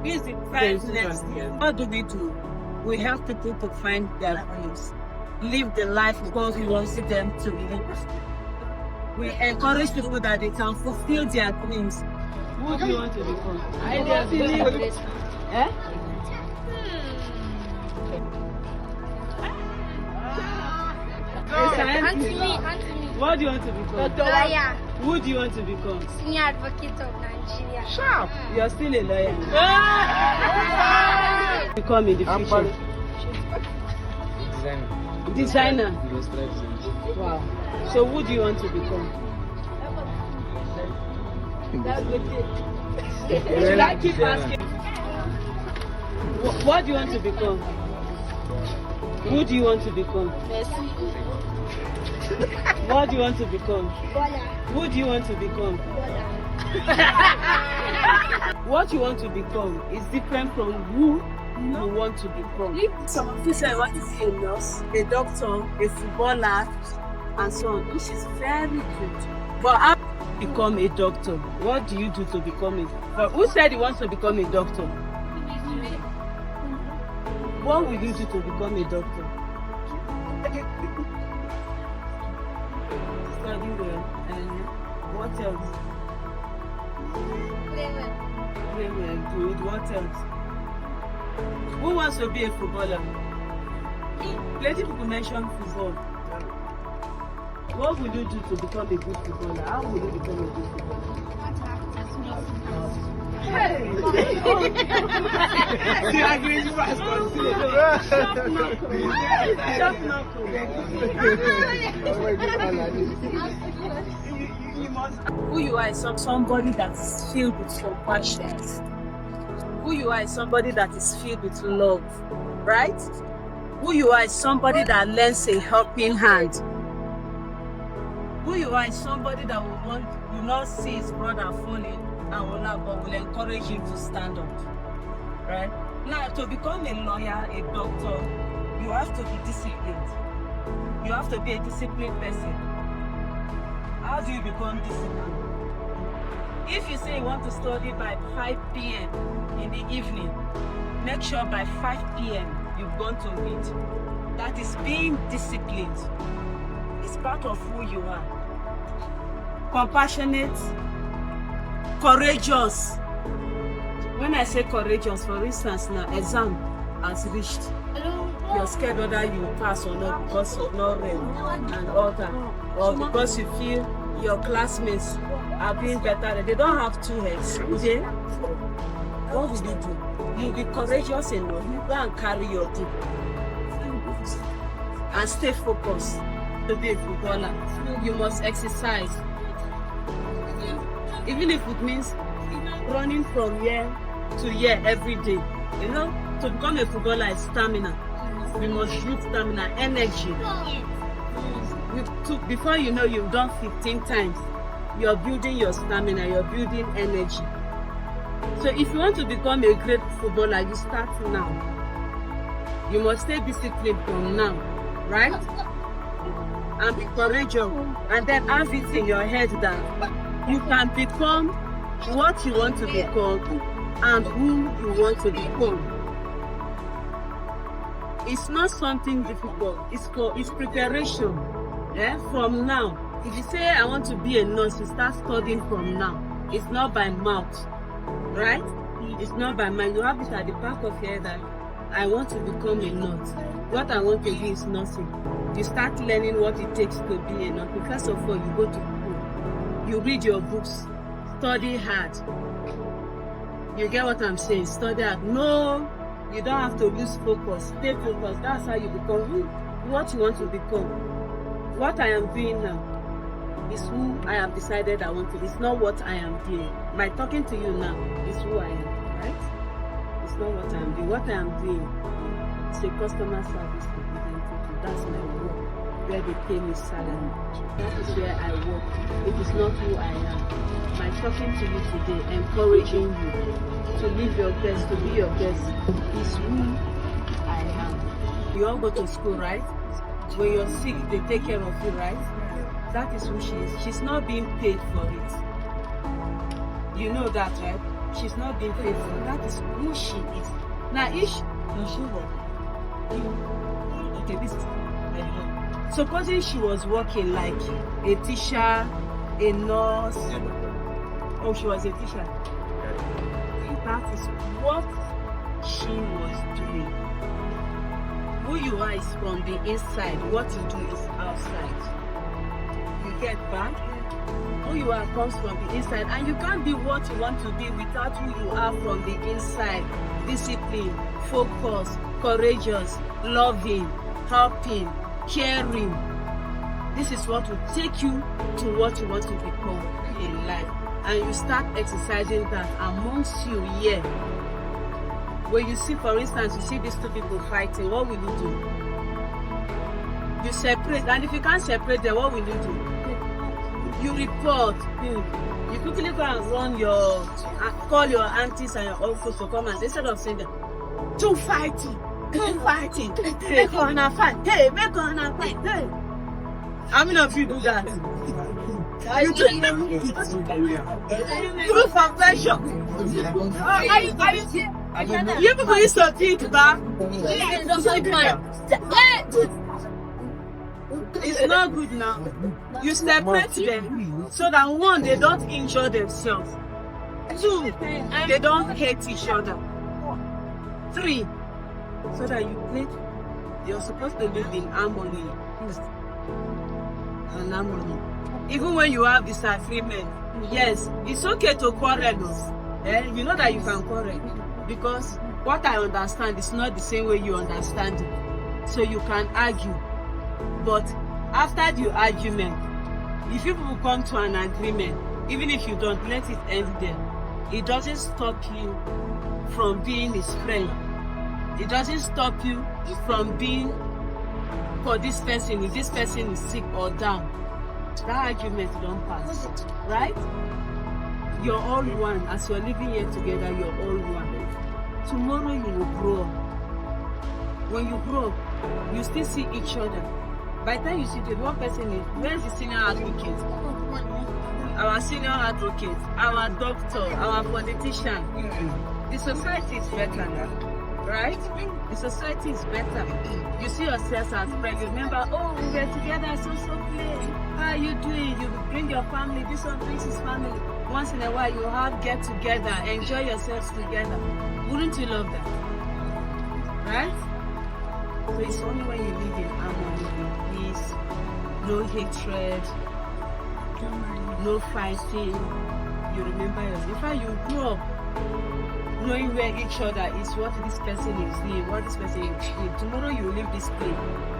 This is the first next year. What do? We help people to find their dreams, live the life God wants them to live. We encourage people that they can fulfill their dreams. Who do you want to become? What do you want to become? Lawyer. Who do you want to become? Senior advocate of Nigeria. Sharp. You're still a lawyer. Become in the future. Designer. Wow. So who do you want to become? That's good. Should I keep asking? What do you want to become? Who do you want to become? Messi. What do you want to become? Bola. Who do you want to become? Bola. What you want to become is different from who you want to become. Some officials want to be a nurse, a doctor, a footballer, and so on, which is very good. But how do you become a doctor? What do you do to become it? But who said he wants to become a doctor? What will you do to become a doctor? Study well. And what else? Play well. Good. What else? Who wants to be a footballer? Plenty people mention football. What will you do to become a good footballer? How will you become a good footballer? Who you are is somebody that is filled with compassion. Who you are is somebody that is filled with love, right? Who you are is somebody that lends a helping hand. Who you are is somebody that will not see his brother falling and will not, but will encourage him to stand up, right? Now, to become a lawyer, a doctor, you have to be disciplined. You have to be a disciplined person. How do you become disciplined? If you say you want to study by 5 p.m. in the evening, make sure by 5 p.m. you've gone to read. That is being disciplined. It's part of who you are. Compassionate, courageous. When I say courageous, for instance, now exam has reached. You're scared whether you pass or not because of no rain and all that, or because you feel your classmates are being better. They don't have two heads. Okay? What will you do? You'll be courageous enough. You go and carry your book and stay focused. To be a footballer, you must exercise. Even if it means running from year to year every day. You know, to become a footballer is stamina. You must use stamina, energy. Before you know, you've done 15 times. You're building your stamina, you're building energy. So if you want to become a great footballer, you start now. You must stay disciplined from now, right? And be courageous. And then have it in your head that you can become what you want to become and who you want to become. It's not something difficult. It's preparation. Yeah? From now. If you say I want to be a nurse, you start studying from now. It's not by mouth, right? It's not by mind. You have it at the back of your head that I want to become a nurse. What I want to do is nursing. You start learning what it takes to be a nurse. First of all, you go to school. You read your books. Study hard. You get what I'm saying? Study hard. No, you don't have to lose focus. Stay focused. That's how you become what you want to become. What I am doing now is who I have decided I want to be. It's not what I am doing. My talking to you now is who I am, right? It's not what I am doing. What I am doing is a customer service representative. That's my work, where they pay me salary. That is where I work. It is not who I am. My talking to you today, encouraging you to live your best, to be your best, is who I am. You all go to school, right? When you're sick, they take care of you, right? That is who she is. She's not being paid for it. You know that, right? she's not being faithful. That is who she is. Now, okay, this is supposing she was working like a teacher, a nurse. Oh, she was a teacher. That is what she was doing. Who you are is from the inside. What you do is outside. You get back? Who you are comes from the inside, and you can't be what you want to be without who you are from the inside. Discipline, focus, courageous, loving, helping, caring. This is what will take you to what you want to become in life. And you start exercising that amongst you here. When you see, for instance, you see these two people fighting, what will you do? You separate, and if you can't separate them, what will you do? You report. You quickly go and call your aunties and your uncles to come, and instead of saying that, two fighting, make on a fight, hey, make on a fight, hey. How many of you do that? You do proof of pressure. You people used to think back. It's not good now. You separate them so that one, they don't injure themselves. Two, they don't hate each other. Three, so that you're supposed to live in harmony and harmony. Even when you have disagreement, yes, it's okay to quarrel. You know that you can quarrel because what I understand is not the same way you understand it. So you can argue. But after the argument, if you people come to an agreement, even if you don't, let it end there. It doesn't stop you from being his friend. It doesn't stop you from being for this person, if this person is sick or down. That argument don't pass, right? You're all one. As you're living here together, you're all one. Tomorrow you will grow up. When you grow up, you still see each other. By the time you see the one person is, where's the senior advocate? Our senior advocate, our doctor, our politician. The society is better now, right? The society is better. You see yourselves as friends. You remember, oh, we were together, so play. How are you doing? You bring your family, this one brings his family. Once in a while, you have get together, enjoy yourselves together. Wouldn't you love that? Right? So it's only when you live in harmony, with peace, no hatred, no fighting. You remember yourself. In fact, you grow up knowing where each other is, what this person is doing, what this person is doing. Tomorrow you leave this place,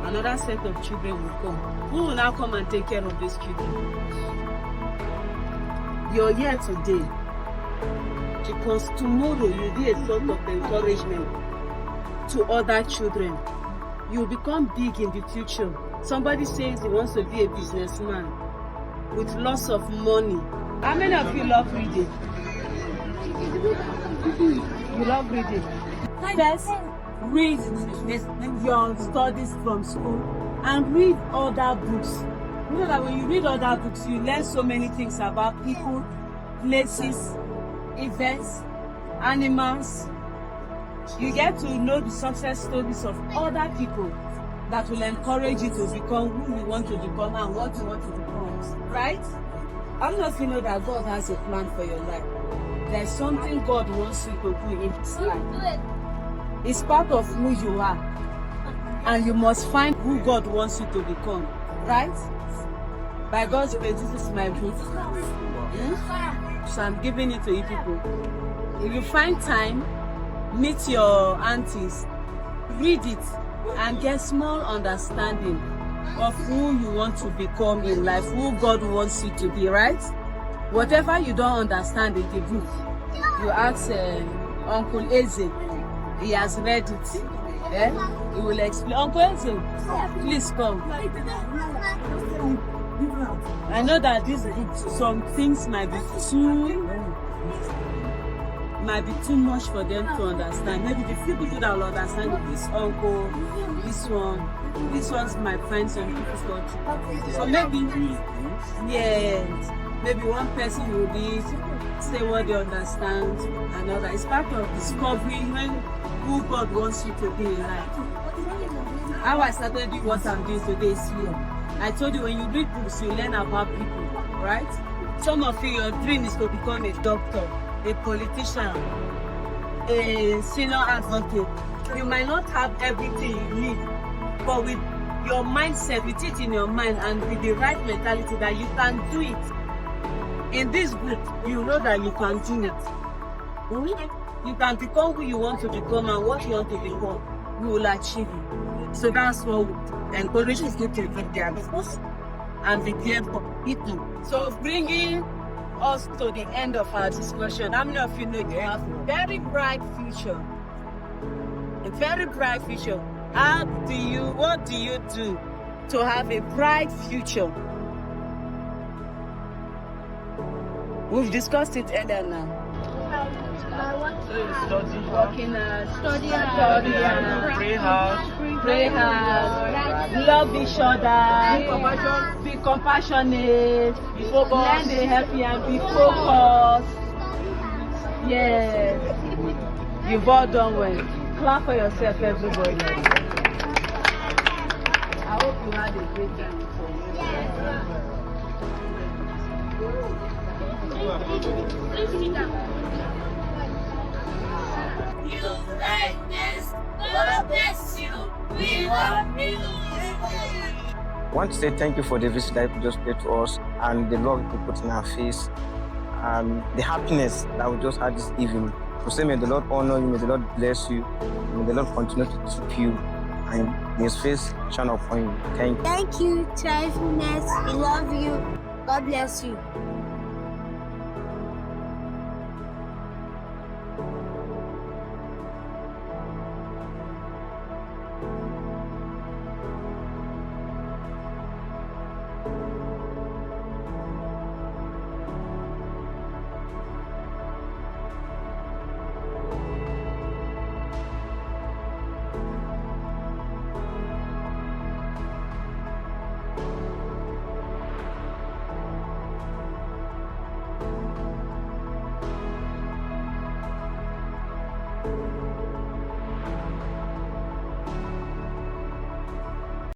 another set of children will come. Who will now come and take care of these children? You're here today because tomorrow you'll be a sort of encouragement to other children. You'll become big in the future. Somebody says he wants to be a businessman with lots of money. How many of you love reading? You love reading. First, read your studies from school and read other books. You know that when you read other books, you learn so many things about people, places, events, animals. You get to know the success stories of other people that will encourage you to become who you want to become and what you want to become, right? I don't know if you know that God has a plan for your life. There's something God wants you to do in His life. It's part of who you are. And you must find who God wants you to become, right? By God's grace, this is my book. So I'm giving it to you people. If you find time, meet your aunties, read it, and get small understanding of who you want to become in life, who God wants you to be, right? Whatever you don't understand in the book, you ask Uncle Eze. He has read it. He will explain. Uncle Eze, please come. I know that this book, some things might be too much for them to understand. Maybe the few people that will understand this uncle, this ones might find some difficult. So maybe, yes. maybe one person will be say what they understand and all that. It's part of discovering who God wants you to be in life. How I started doing what I'm doing today is here. I told you, when you read books, you learn about people, right? Some of you, your dream is to become a doctor, a politician, a senior advocate. You might not have everything you need, but with your mindset, with it in your mind and with the right mentality that you can do it. In this book, you know that you can do it. You can become who you want to become, and what you want to become, you will achieve it. So that's what we encourage people to be their business and be there for people. So bringing us to the end of our discussion, how many of you know you have a very bright future? A very bright future. What do you do to have a bright future? We've discussed it earlier now. Working study hard, pray hard, love each other, be compassionate, learn the happy and be focused. Yes, you've all done well. Clap for yourself, everybody. I hope you had a great time. You like this, God bless you, we love you. I want to say thank you for the visit that you just paid to us and the love you put in our face and the happiness that we just had this evening. So say, may the Lord honor you, may the Lord bless you, may the Lord continue to keep you and may His face shine upon you. Thank you. Thank you, Childfulness. We love you. God bless you.